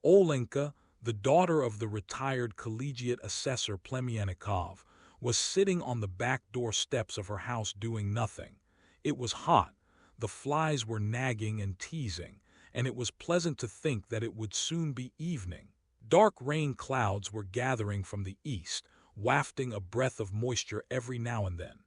Olenka, the daughter of the retired collegiate assessor Plemianikov, was sitting on the back door steps of her house doing nothing. It was hot, the flies were nagging and teasing, and it was pleasant to think that it would soon be evening. Dark rain clouds were gathering from the east, wafting a breath of moisture every now and then.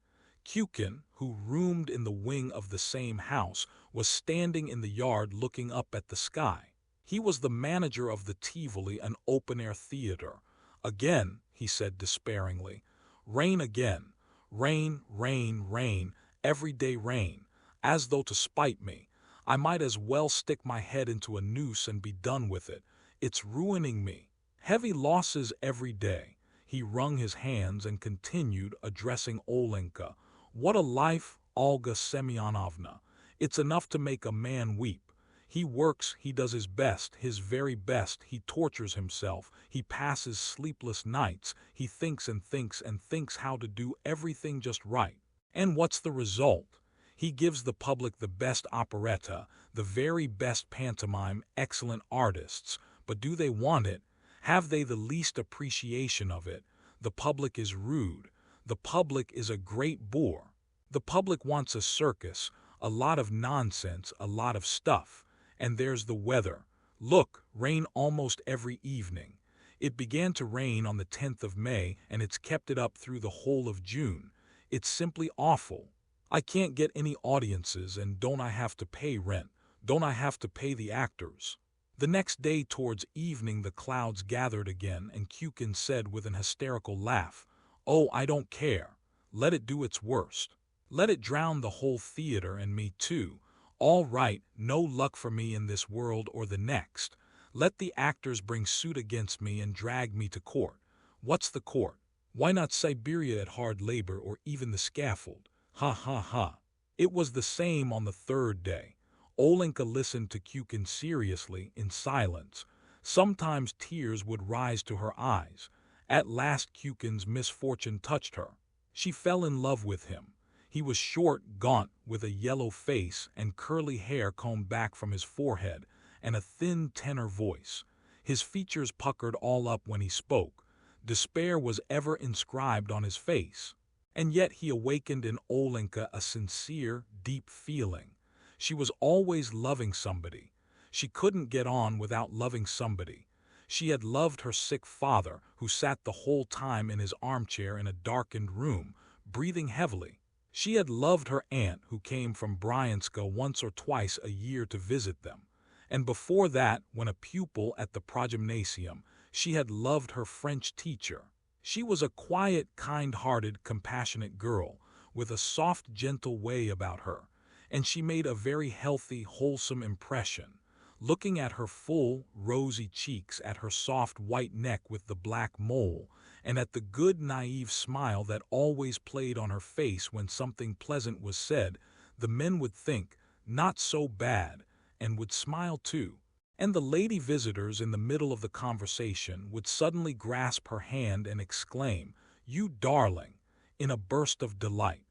Kukin, who roomed in the wing of the same house, was standing in the yard looking up at the sky. He was the manager of the Tivoli, an open-air theater. "Again," he said despairingly. "Rain again. Rain, rain, rain, everyday rain. As though to spite me. I might as well stick my head into a noose and be done with it. It's ruining me. Heavy losses every day." He wrung his hands and continued, addressing Olenka. "What a life, Olga Semyonovna. It's enough to make a man weep. He works, he does his best, his very best, he tortures himself, he passes sleepless nights, he thinks and thinks and thinks how to do everything just right. And what's the result? He gives the public the best operetta, the very best pantomime, excellent artists, but do they want it? Have they the least appreciation of it? The public is rude. The public is a great bore. The public wants a circus, a lot of nonsense, a lot of stuff. And there's the weather. Look, rain almost every evening. It began to rain on the 10th of May, and it's kept it up through the whole of June. It's simply awful. I can't get any audiences, and don't I have to pay rent? Don't I have to pay the actors?" The next day towards evening the clouds gathered again, and Kukin said with an hysterical laugh, "Oh, I don't care. Let it do its worst. Let it drown the whole theater and me too. All right, no luck for me in this world or the next. Let the actors bring suit against me and drag me to court. What's the court? Why not Siberia at hard labor or even the scaffold? Ha ha ha." It was the same on the third day. Olenka listened to Kukin seriously, in silence. Sometimes tears would rise to her eyes. At last Kukin's misfortune touched her. She fell in love with him. He was short, gaunt, with a yellow face and curly hair combed back from his forehead, and a thin tenor voice. His features puckered all up when he spoke. Despair was ever inscribed on his face. And yet he awakened in Olenka a sincere, deep feeling. She was always loving somebody. She couldn't get on without loving somebody. She had loved her sick father, who sat the whole time in his armchair in a darkened room, breathing heavily. She had loved her aunt, who came from Bryanska once or twice a year to visit them. And before that, when a pupil at the progymnasium, she had loved her French teacher. She was a quiet, kind-hearted, compassionate girl, with a soft, gentle way about her, and she made a very healthy, wholesome impression. Looking at her full, rosy cheeks, at her soft white neck with the black mole, and at the good, naive smile that always played on her face when something pleasant was said, the men would think, "Not so bad," and would smile too. And the lady visitors in the middle of the conversation would suddenly grasp her hand and exclaim, "You darling," in a burst of delight.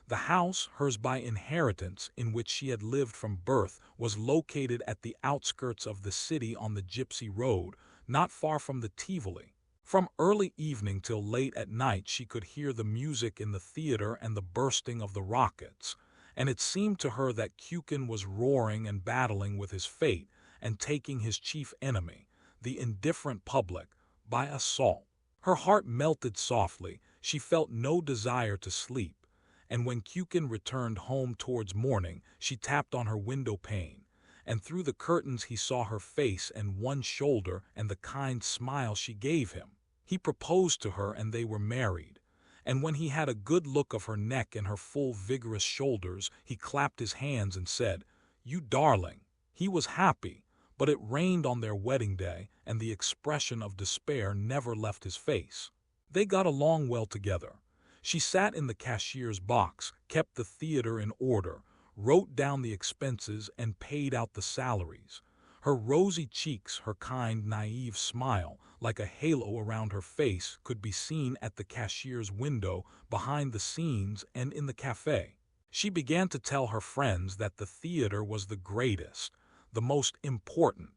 The house, hers by inheritance, in which she had lived from birth, was located at the outskirts of the city on the Gypsy Road, not far from the Tivoli. From early evening till late at night she could hear the music in the theater and the bursting of the rockets, and it seemed to her that Kukin was roaring and battling with his fate, and taking his chief enemy, the indifferent public, by assault. Her heart melted softly, she felt no desire to sleep, and when Kukin returned home towards morning, she tapped on her window pane, and through the curtains he saw her face and one shoulder and the kind smile she gave him. He proposed to her and they were married, and when he had a good look of her neck and her full vigorous shoulders, he clapped his hands and said, "You darling." He was happy. But it rained on their wedding day, and the expression of despair never left his face. They got along well together. She sat in the cashier's box, kept the theater in order, wrote down the expenses, and paid out the salaries. Her rosy cheeks, her kind, naive smile, like a halo around her face, could be seen at the cashier's window, behind the scenes, and in the cafe. She began to tell her friends that the theater was the greatest, the most important,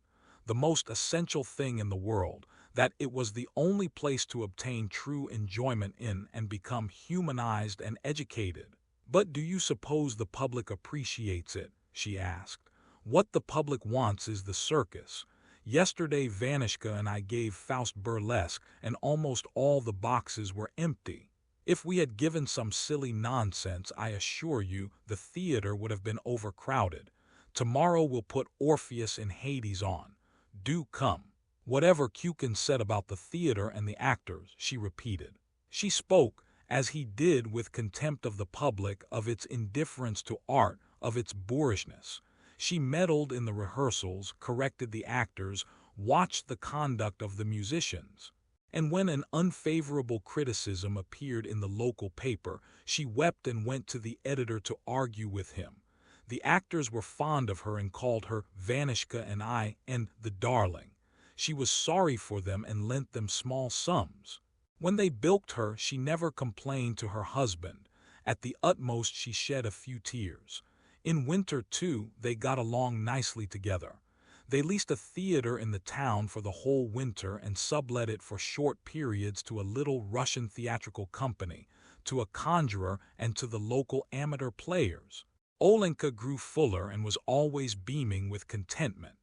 the most essential thing in the world, that it was the only place to obtain true enjoyment in and become humanized and educated. "But do you suppose the public appreciates it?" she asked. "What the public wants is the circus. Yesterday Vanishka and I gave Faust burlesque, and almost all the boxes were empty. If we had given some silly nonsense, I assure you the theater would have been overcrowded. Tomorrow we'll put Orpheus in Hades on. Do come." "Whatever Kukin said about the theater and the actors," she repeated. She spoke, as he did, with contempt of the public, of its indifference to art, of its boorishness. She meddled in the rehearsals, corrected the actors, watched the conduct of the musicians. And when an unfavorable criticism appeared in the local paper, she wept and went to the editor to argue with him. The actors were fond of her and called her Vanishka and I and the darling. She was sorry for them and lent them small sums. When they bilked her, she never complained to her husband. At the utmost she shed a few tears. In winter, too, they got along nicely together. They leased a theater in the town for the whole winter and sublet it for short periods to a little Russian theatrical company, to a conjurer, and to the local amateur players. Olenka grew fuller and was always beaming with contentment,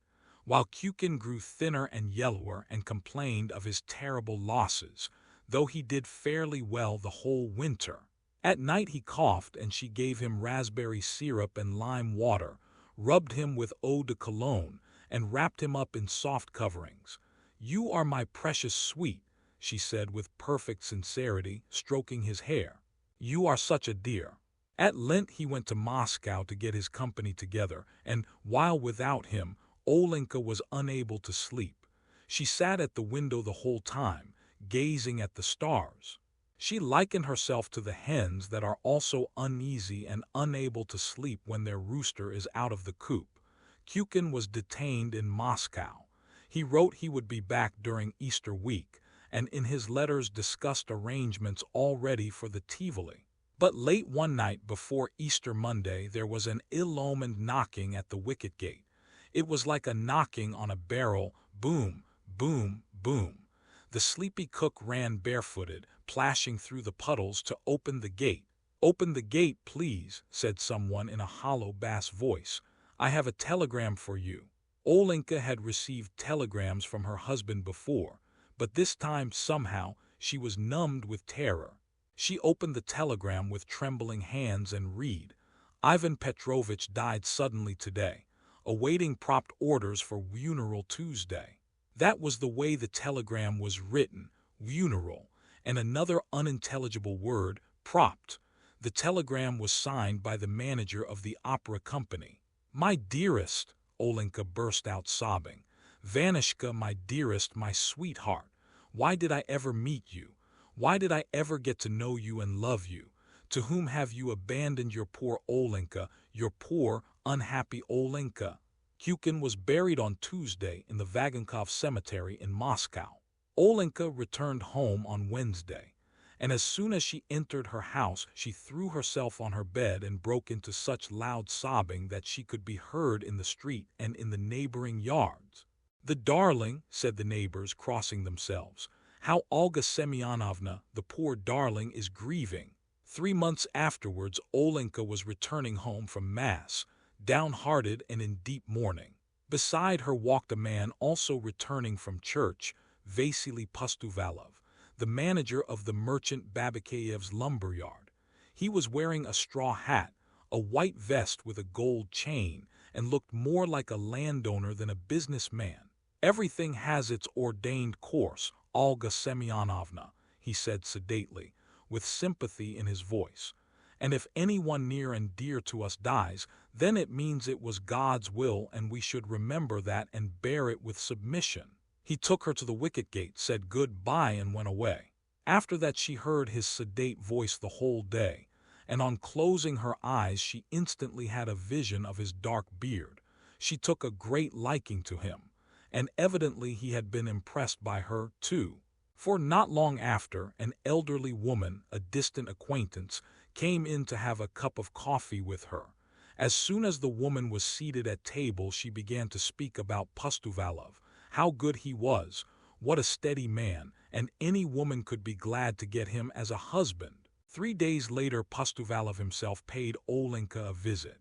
while Kukin grew thinner and yellower and complained of his terrible losses, though he did fairly well the whole winter. At night he coughed, and she gave him raspberry syrup and lime water, rubbed him with eau de cologne, and wrapped him up in soft coverings. "You are my precious sweet," she said with perfect sincerity, stroking his hair. "You are such a dear." At Lent he went to Moscow to get his company together, and while without him, Olenka was unable to sleep. She sat at the window the whole time, gazing at the stars. She likened herself to the hens that are also uneasy and unable to sleep when their rooster is out of the coop. Kukin was detained in Moscow. He wrote he would be back during Easter week, and in his letters discussed arrangements already for the Tivoli. But late one night before Easter Monday there was an ill-omened knocking at the wicket gate. It was like a knocking on a barrel, boom, boom, boom. The sleepy cook ran barefooted, plashing through the puddles to open the gate. "Open the gate, please," said someone in a hollow bass voice. "I have a telegram for you." Olenka had received telegrams from her husband before, but this time somehow she was numbed with terror. She opened the telegram with trembling hands and read, "Ivan Petrovich died suddenly today. Awaiting prompt orders for funeral Tuesday." That was the way the telegram was written, funeral, and another unintelligible word, propt. The telegram was signed by the manager of the opera company. "My dearest," Olenka burst out sobbing. "Vanishka, my dearest, my sweetheart. Why did I ever meet you? Why did I ever get to know you and love you? To whom have you abandoned your poor Olenka, your poor, unhappy Olenka?" Kukin was buried on Tuesday in the Vagenkov cemetery in Moscow. Olenka returned home on Wednesday, and as soon as she entered her house she threw herself on her bed and broke into such loud sobbing that she could be heard in the street and in the neighboring yards. "The darling," said the neighbors, crossing themselves. "How Olga Semyonovna, the poor darling, is grieving." 3 months afterwards Olenka was returning home from Mass, downhearted and in deep mourning. Beside her walked a man also returning from church, Vasily Pustovalov, the manager of the merchant Babakayev's lumber yard. He was wearing a straw hat, a white vest with a gold chain, and looked more like a landowner than a businessman. "Everything has its ordained course, Olga Semyonovna," he said sedately, with sympathy in his voice. "And if anyone near and dear to us dies, then it means it was God's will, and we should remember that and bear it with submission." He took her to the wicket gate, said good-bye, and went away. After that she heard his sedate voice the whole day, and on closing her eyes she instantly had a vision of his dark beard. She took a great liking to him, and evidently he had been impressed by her, too. For not long after, an elderly woman, a distant acquaintance, came in to have a cup of coffee with her. As soon as the woman was seated at table she began to speak about Pustovalov, how good he was, what a steady man, and any woman could be glad to get him as a husband. 3 days later, Pustovalov himself paid Olenka a visit.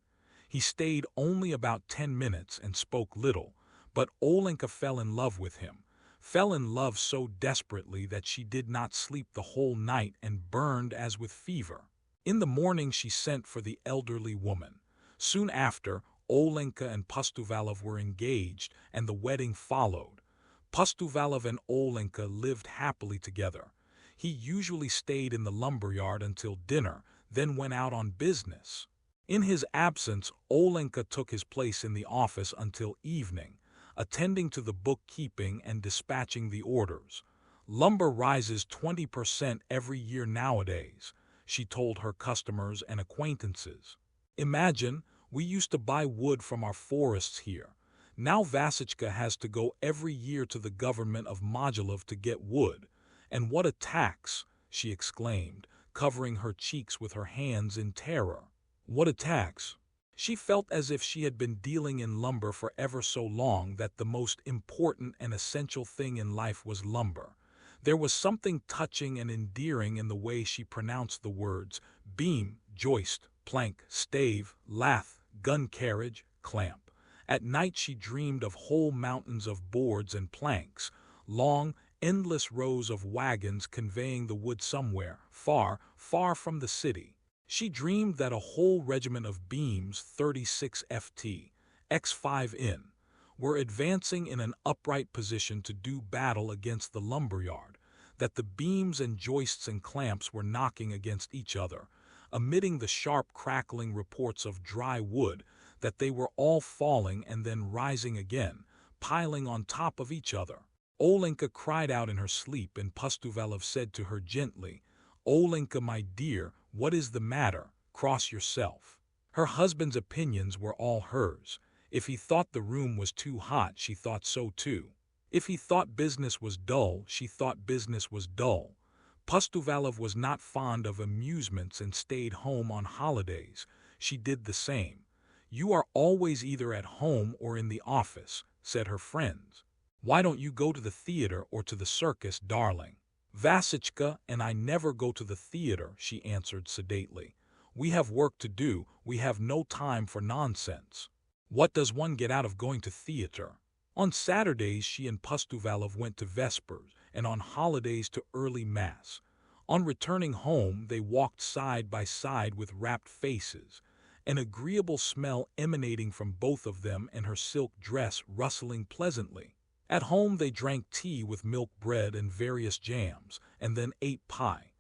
He stayed only about 10 minutes and spoke little, but Olenka fell in love with him, fell in love so desperately that she did not sleep the whole night and burned as with fever. In the morning she sent for the elderly woman. Soon after, Olenka and Pustovalov were engaged, and the wedding followed. Pustovalov and Olenka lived happily together. He usually stayed in the lumberyard until dinner, then went out on business. In his absence, Olenka took his place in the office until evening, attending to the bookkeeping and dispatching the orders. Lumber rises 20% every year nowadays, she told her customers and acquaintances. Imagine, we used to buy wood from our forests here. Now Vasichka has to go every year to the government of Mogilov to get wood. And what a tax, she exclaimed, covering her cheeks with her hands in terror. What a tax! She felt as if she had been dealing in lumber for ever so long, that the most important and essential thing in life was lumber. There was something touching and endearing in the way she pronounced the words beam, joist, plank, stave, lath, gun carriage, clamp. At night she dreamed of whole mountains of boards and planks, long, endless rows of wagons conveying the wood somewhere, far, far from the city. She dreamed that a whole regiment of beams, 36 FT, X5 in, were advancing in an upright position to do battle against the lumberyard, that the beams and joists and clamps were knocking against each other, emitting the sharp crackling reports of dry wood, that they were all falling and then rising again, piling on top of each other. Olenka cried out in her sleep, and Pustovalov said to her gently, "Olenka, my dear, what is the matter? Cross yourself." Her husband's opinions were all hers. If he thought the room was too hot, she thought so too. If he thought business was dull, she thought business was dull. Pustovalov was not fond of amusements and stayed home on holidays. She did the same. "You are always either at home or in the office," said her friends. "Why don't you go to the theater or to the circus, darling?" "Vasichka and I never go to the theater," she answered sedately. "We have work to do, we have no time for nonsense." "What does one get out of going to theater?" On Saturdays she and Pustovalov went to vespers, and on holidays to early mass. On returning home they walked side by side with rapt faces, an agreeable smell emanating from both of them and her silk dress rustling pleasantly. At home they drank tea with milk bread and various jams, and then ate pie.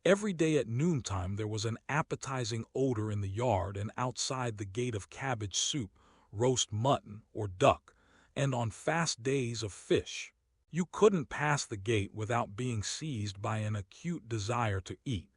Every day at noontime there was an appetizing odor in the yard and outside the gate of cabbage soup, roast mutton or duck, and on fast days of fish. You couldn't pass the gate without being seized by an acute desire to eat.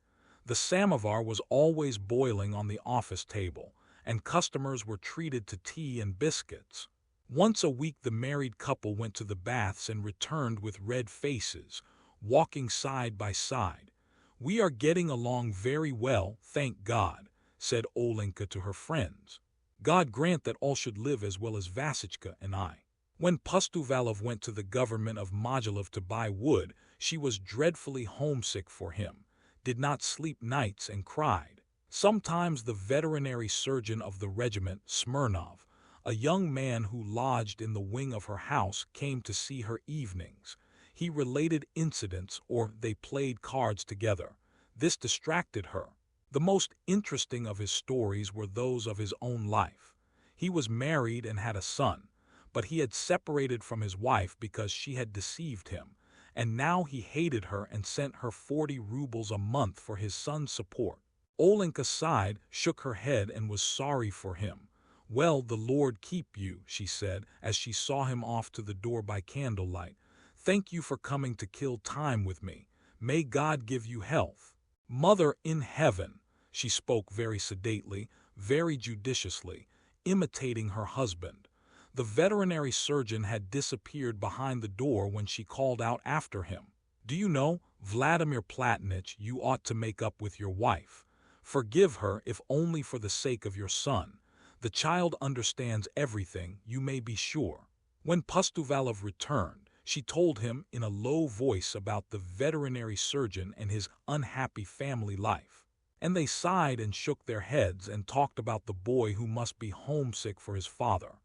The samovar was always boiling on the office table, and customers were treated to tea and biscuits. Once a week the married couple went to the baths and returned with red faces, walking side by side. "We are getting along very well, thank God," said Olenka to her friends. "God grant that all should live as well as Vasichka and I." When Pustovalov went to the government of Mogilov to buy wood, she was dreadfully homesick for him, did not sleep nights and cried. Sometimes the veterinary surgeon of the regiment, Smirnov, a young man who lodged in the wing of her house, came to see her evenings. He related incidents, or they played cards together. This distracted her. The most interesting of his stories were those of his own life. He was married and had a son, but he had separated from his wife because she had deceived him, and now he hated her and sent her 40 rubles a month for his son's support. Olenka sighed, shook her head, and was sorry for him. "Well, the Lord keep you," she said, as she saw him off to the door by candlelight. "Thank you for coming to kill time with me. May God give you health." "Mother in heaven," she spoke very sedately, very judiciously, imitating her husband. The veterinary surgeon had disappeared behind the door when she called out after him, "Do you know, Vladimir Platonich, you ought to make up with your wife. Forgive her, if only for the sake of your son. The child understands everything, you may be sure." When Pustovalov returned, she told him in a low voice about the veterinary surgeon and his unhappy family life. And they sighed and shook their heads and talked about the boy who must be homesick for his father.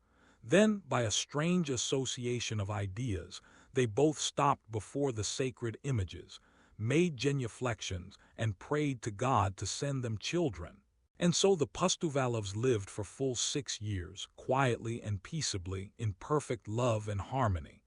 Then, by a strange association of ideas, they both stopped before the sacred images, made genuflections, and prayed to God to send them children. And so the Pustovalovs lived for full 6 years, quietly and peaceably, in perfect love and harmony.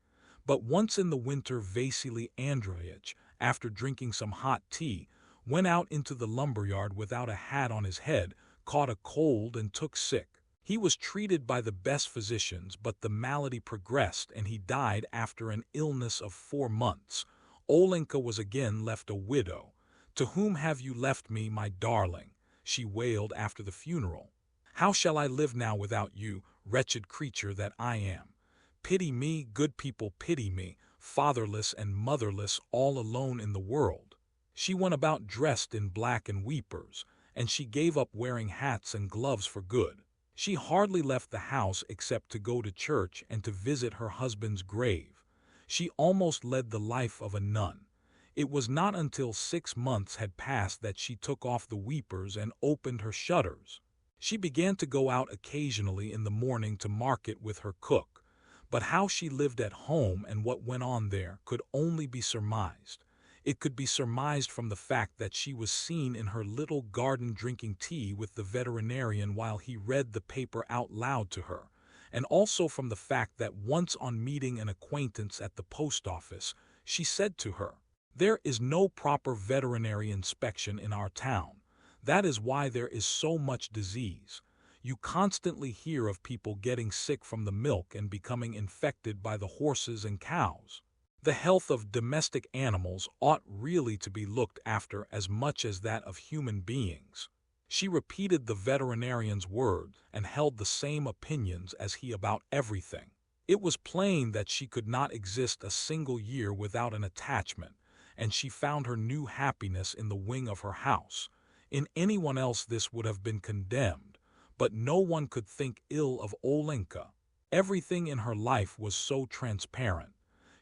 But once in the winter Vasily Andreevich, after drinking some hot tea, went out into the lumberyard without a hat on his head, caught a cold and took sick. He was treated by the best physicians, but the malady progressed and he died after an illness of 4 months. Olenka was again left a widow. "To whom have you left me, my darling?" she wailed after the funeral. "How shall I live now without you, wretched creature that I am? Pity me, good people, pity me, fatherless and motherless, all alone in the world." She went about dressed in black and weepers, and she gave up wearing hats and gloves for good. She hardly left the house except to go to church and to visit her husband's grave. She almost led the life of a nun. It was not until 6 months had passed that she took off the weepers and opened her shutters. She began to go out occasionally in the morning to market with her cook, but how she lived at home and what went on there could only be surmised. It could be surmised from the fact that she was seen in her little garden drinking tea with the veterinarian while he read the paper out loud to her, and also from the fact that once on meeting an acquaintance at the post office, she said to her, "There is no proper veterinary inspection in our town. That is why there is so much disease. You constantly hear of people getting sick from the milk and becoming infected by the horses and cows. The health of domestic animals ought really to be looked after as much as that of human beings." She repeated the veterinarian's words and held the same opinions as he about everything. It was plain that she could not exist a single year without an attachment, and she found her new happiness in the wing of her house. In anyone else this would have been condemned, but no one could think ill of Olenka. Everything in her life was so transparent.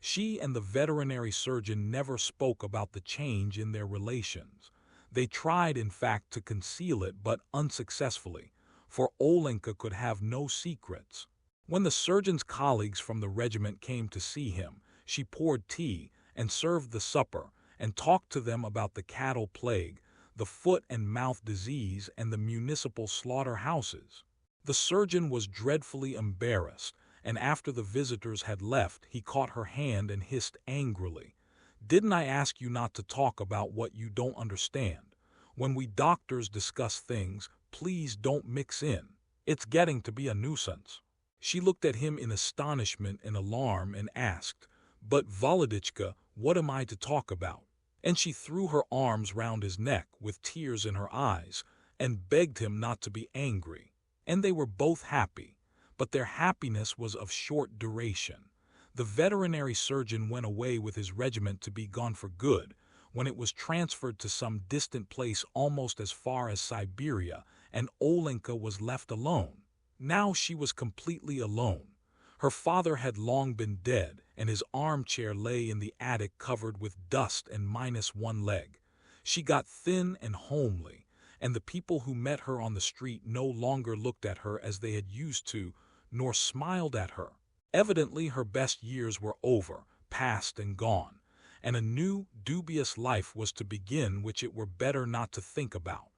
She and the veterinary surgeon never spoke about the change in their relations. They tried, in fact, to conceal it, but unsuccessfully, for Olenka could have no secrets. When the surgeon's colleagues from the regiment came to see him, she poured tea and served the supper and talked to them about the cattle plague, the foot and mouth disease, and the municipal slaughterhouses. The surgeon was dreadfully embarrassed, and after the visitors had left, he caught her hand and hissed angrily, "Didn't I ask you not to talk about what you don't understand? When we doctors discuss things, please don't mix in. It's getting to be a nuisance." She looked at him in astonishment and alarm and asked, "But Volodichka, what am I to talk about?" And she threw her arms round his neck with tears in her eyes and begged him not to be angry. And they were both happy. But their happiness was of short duration. The veterinary surgeon went away with his regiment to be gone for good, when it was transferred to some distant place almost as far as Siberia, and Olenka was left alone. Now she was completely alone. Her father had long been dead, and his armchair lay in the attic covered with dust and minus one leg. She got thin and homely, and the people who met her on the street no longer looked at her as they had used to, nor smiled at her. Evidently her best years were over, past and gone, and a new, dubious life was to begin which it were better not to think about.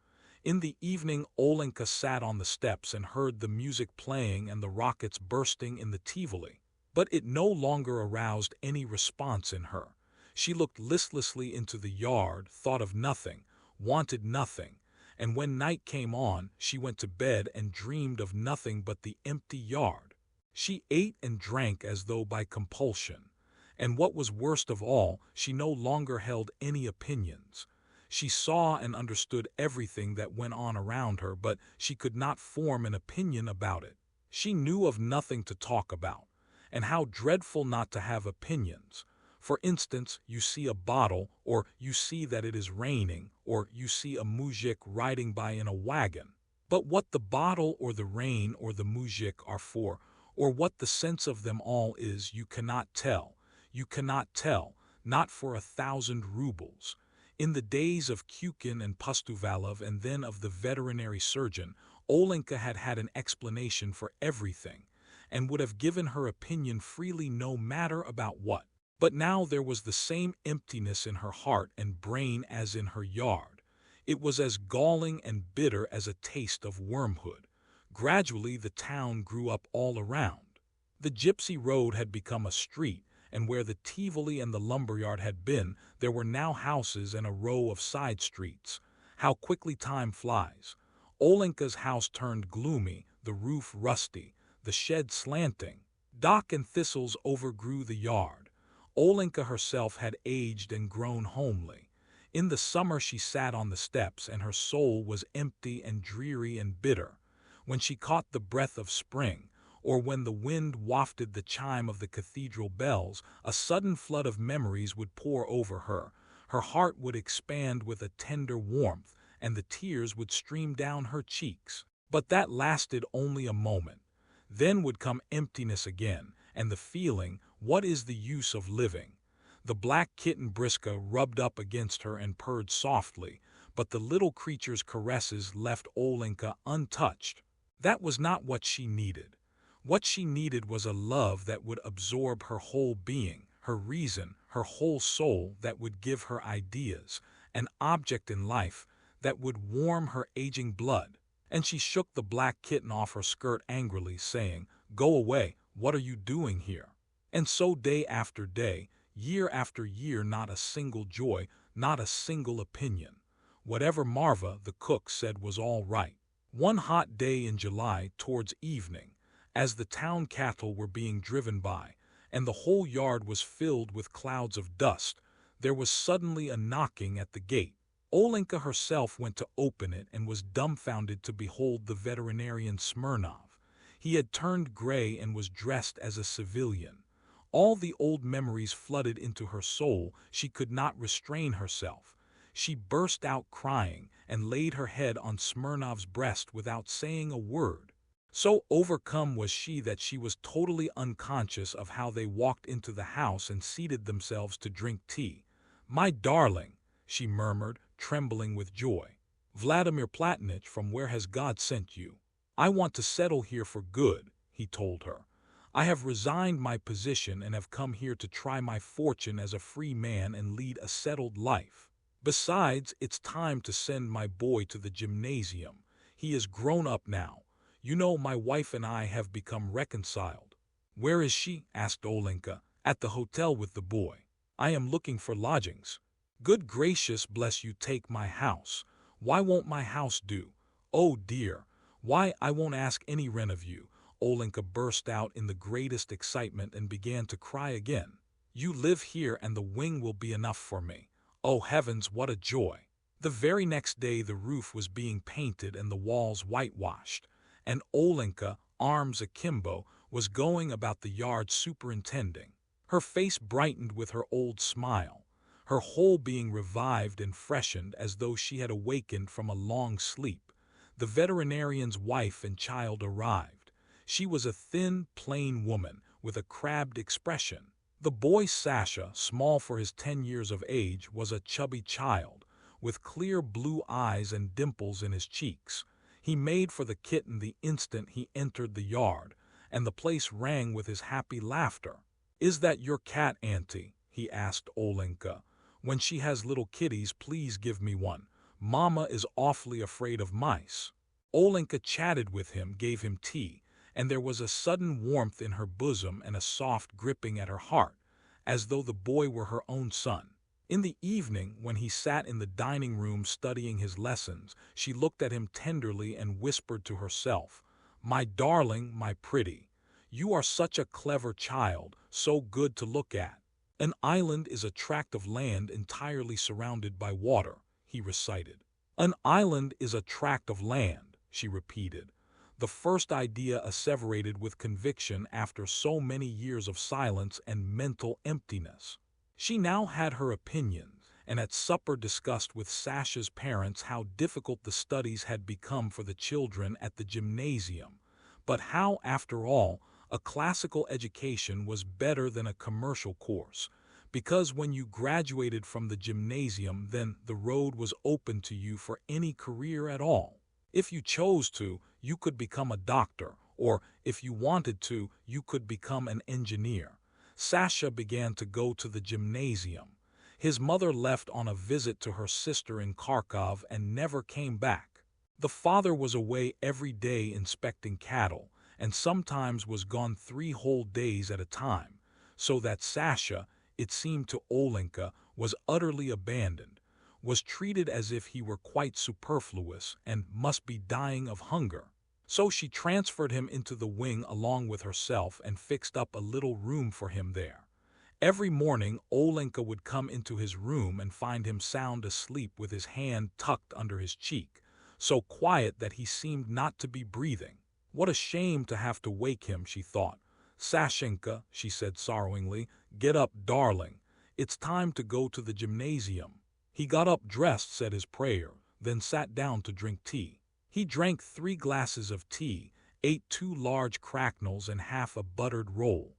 In the evening Olenka sat on the steps and heard the music playing and the rockets bursting in the Tivoli, but it no longer aroused any response in her. She looked listlessly into the yard, thought of nothing, wanted nothing, and when night came on, she went to bed and dreamed of nothing but the empty yard. She ate and drank as though by compulsion, and what was worst of all, she no longer held any opinions. She saw and understood everything that went on around her, but she could not form an opinion about it. She knew of nothing to talk about, and how dreadful not to have opinions. For instance, you see a bottle, or you see that it is raining, or you see a muzhik riding by in a wagon. But what the bottle or the rain or the muzhik are for, Or what the sense of them all is, you cannot tell. You cannot tell, not for 1,000 rubles. In the days of Kukin and Pustovalov and then of the veterinary surgeon, Olenka had had an explanation for everything, and would have given her opinion freely no matter about what. But now there was the same emptiness in her heart and brain as in her yard. It was as galling and bitter as a taste of wormwood. Gradually the town grew up all around. The gypsy road had become a street, and where the Tivoli and the lumberyard had been, there were now houses and a row of side streets. How quickly time flies! Olenka's house turned gloomy, the roof rusty, the shed slanting. Dock and thistles overgrew the yard. Olenka herself had aged and grown homely. In the summer she sat on the steps, and her soul was empty and dreary and bitter. When she caught the breath of spring, or when the wind wafted the chime of the cathedral bells, a sudden flood of memories would pour over her. Her heart would expand with a tender warmth, and the tears would stream down her cheeks. But that lasted only a moment. Then would come emptiness again, and the feeling, what is the use of living? The black kitten Briska rubbed up against her and purred softly, but the little creature's caresses left Olenka untouched. That was not what she needed. What she needed was a love that would absorb her whole being, her reason, her whole soul, that would give her ideas, an object in life that would warm her aging blood. And she shook the black kitten off her skirt angrily, saying, "Go away, what are you doing here?" And so day after day, year after year, not a single joy, not a single opinion. Whatever Marva, the cook, said was all right. One hot day in July, towards evening, as the town cattle were being driven by, and the whole yard was filled with clouds of dust, there was suddenly a knocking at the gate. Olenka herself went to open it and was dumbfounded to behold the veterinarian Smirnov. He had turned gray and was dressed as a civilian. All the old memories flooded into her soul. She could not restrain herself. She burst out crying and laid her head on Smirnov's breast without saying a word. So overcome was she that she was totally unconscious of how they walked into the house and seated themselves to drink tea. "My darling," she murmured, trembling with joy. "Vladimir Platonich, from where has God sent you?" "I want to settle here for good," he told her. "I have resigned my position and have come here to try my fortune as a free man and lead a settled life. Besides, it's time to send my boy to the gymnasium. He is grown up now. You know, my wife and I have become reconciled." "Where is she?" asked Olenka. "At the hotel with the boy. I am looking for lodgings." "Good gracious, bless you, take my house. Why won't my house do? Oh dear, why, I won't ask any rent of you." Olenka burst out in the greatest excitement and began to cry again. "You live here and the wing will be enough for me. Oh heavens, what a joy!" The very next day the roof was being painted and the walls whitewashed, and Olenka, arms akimbo, was going about the yard superintending. Her face brightened with her old smile, her whole being revived and freshened as though she had awakened from a long sleep. The veterinarian's wife and child arrived. She was a thin, plain woman with a crabbed expression. The boy Sasha, small for his 10 years of age, was a chubby child, with clear blue eyes and dimples in his cheeks. He made for the kitten the instant he entered the yard, and the place rang with his happy laughter. "Is that your cat, Auntie?" he asked Olenka. "When she has little kitties, please give me one. Mama is awfully afraid of mice." Olenka chatted with him, gave him tea, and there was a sudden warmth in her bosom and a soft gripping at her heart, as though the boy were her own son. In the evening, when he sat in the dining room studying his lessons, she looked at him tenderly and whispered to herself, "My darling, my pretty, you are such a clever child, so good to look at." "An island is a tract of land entirely surrounded by water," he recited. "An island is a tract of land," she repeated, the first idea asseverated with conviction after so many years of silence and mental emptiness. She now had her opinions, and at supper discussed with Sasha's parents how difficult the studies had become for the children at the gymnasium, but how, after all, A classical education was better than a commercial course, because when you graduated from the gymnasium, then the road was open to you for any career at all. If you chose to, you could become a doctor, or if you wanted to, you could become an engineer. Sasha began to go to the gymnasium. His mother left on a visit to her sister in Kharkov and never came back. The father was away every day inspecting cattle, and sometimes was gone 3 whole days at a time, so that Sasha, it seemed to Olenka, was utterly abandoned, was treated as if he were quite superfluous and must be dying of hunger. So she transferred him into the wing along with herself and fixed up a little room for him there. Every morning Olenka would come into his room and find him sound asleep with his hand tucked under his cheek, so quiet that he seemed not to be breathing. What a shame to have to wake him, she thought. Sashenka, she said sorrowingly, get up, darling. It's time to go to the gymnasium. He got up, dressed, said his prayer, then sat down to drink tea. He drank 3 glasses of tea, ate 2 large cracknels and half a buttered roll.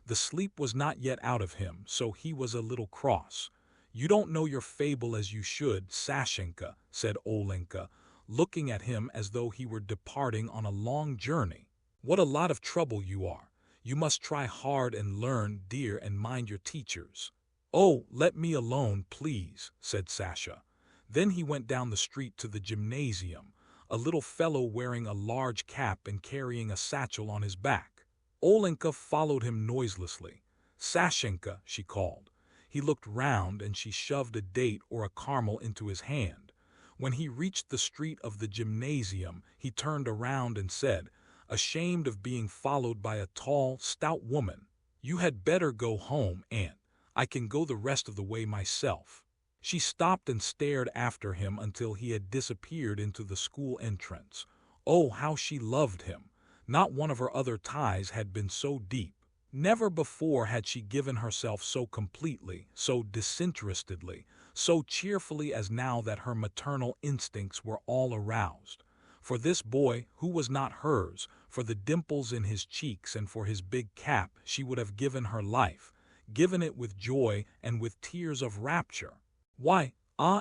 The sleep was not yet out of him, so he was a little cross. You don't know your fable as you should, Sashenka, said Olenka, looking at him as though he were departing on a long journey. What a lot of trouble you are. You must try hard and learn, dear, and mind your teachers. Oh, let me alone, please, said Sasha. Then he went down the street to the gymnasium, a little fellow wearing a large cap and carrying a satchel on his back. Olenka followed him noiselessly. Sashenka, she called. He looked round and she shoved a date or a caramel into his hand. When he reached the street of the gymnasium, he turned around and said, ashamed of being followed by a tall, stout woman, "You had better go home, Aunt. I can go the rest of the way myself." She stopped and stared after him until he had disappeared into the school entrance. Oh, how she loved him! Not one of her other ties had been so deep. Never before had she given herself so completely, so disinterestedly, so cheerfully as now that her maternal instincts were all aroused. For this boy, who was not hers, for the dimples in his cheeks and for his big cap, she would have given her life, given it with joy and with tears of rapture. Why,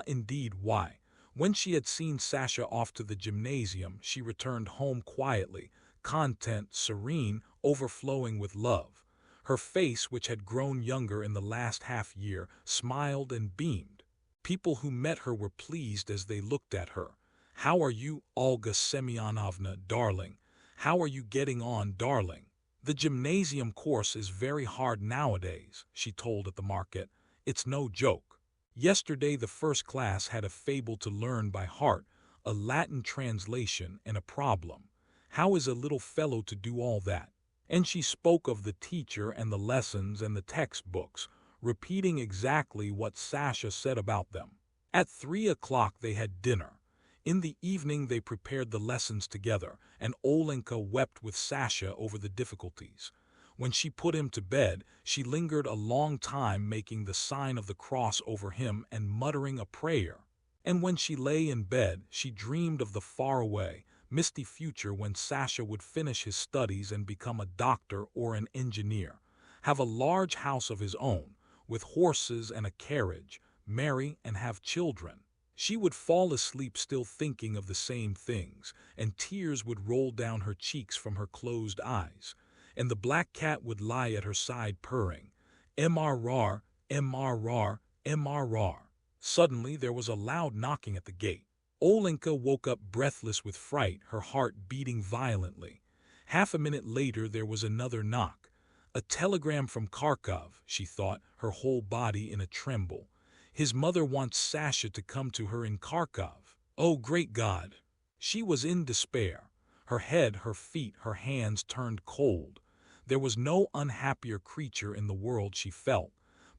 indeed, why? When she had seen Sasha off to the gymnasium, she returned home quietly, content, serene, overflowing with love. Her face, which had grown younger in the last half-year, smiled and beamed. People who met her were pleased as they looked at her. "How are you, Olga Semyonovna, darling? How are you getting on, darling? The gymnasium course is very hard nowadays," she told at the market. "It's no joke. Yesterday the first class had a fable to learn by heart, a Latin translation, and a problem. How is a little fellow to do all that?" And she spoke of the teacher and the lessons and the textbooks, repeating exactly what Sasha said about them. At 3 o'clock they had dinner. In the evening they prepared the lessons together, and Olenka wept with Sasha over the difficulties. When she put him to bed, she lingered a long time making the sign of the cross over him and muttering a prayer. And when she lay in bed, she dreamed of the faraway, misty future when Sasha would finish his studies and become a doctor or an engineer, have a large house of his own, with horses and a carriage, marry and have children. She would fall asleep still thinking of the same things, and tears would roll down her cheeks from her closed eyes, and the black cat would lie at her side purring, "Mrr, mrr, mrr." Suddenly there was a loud knocking at the gate. Olenka woke up breathless with fright, her heart beating violently. Half a minute later there was another knock. A telegram from Kharkov, she thought, her whole body in a tremble. His mother wants Sasha to come to her in Kharkov. Oh, great God! She was in despair. Her head, her feet, her hands turned cold. There was no unhappier creature in the world, she felt.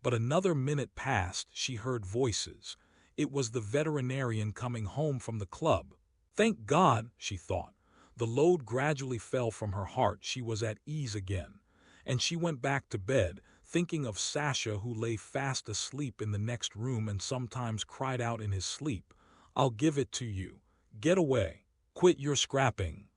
But another minute passed, she heard voices. It was the veterinarian coming home from the club. Thank God, she thought. The load gradually fell from her heart. She was at ease again. And she went back to bed, thinking of Sasha, who lay fast asleep in the next room and sometimes cried out in his sleep, "I'll give it to you. Get away. Quit your scrapping."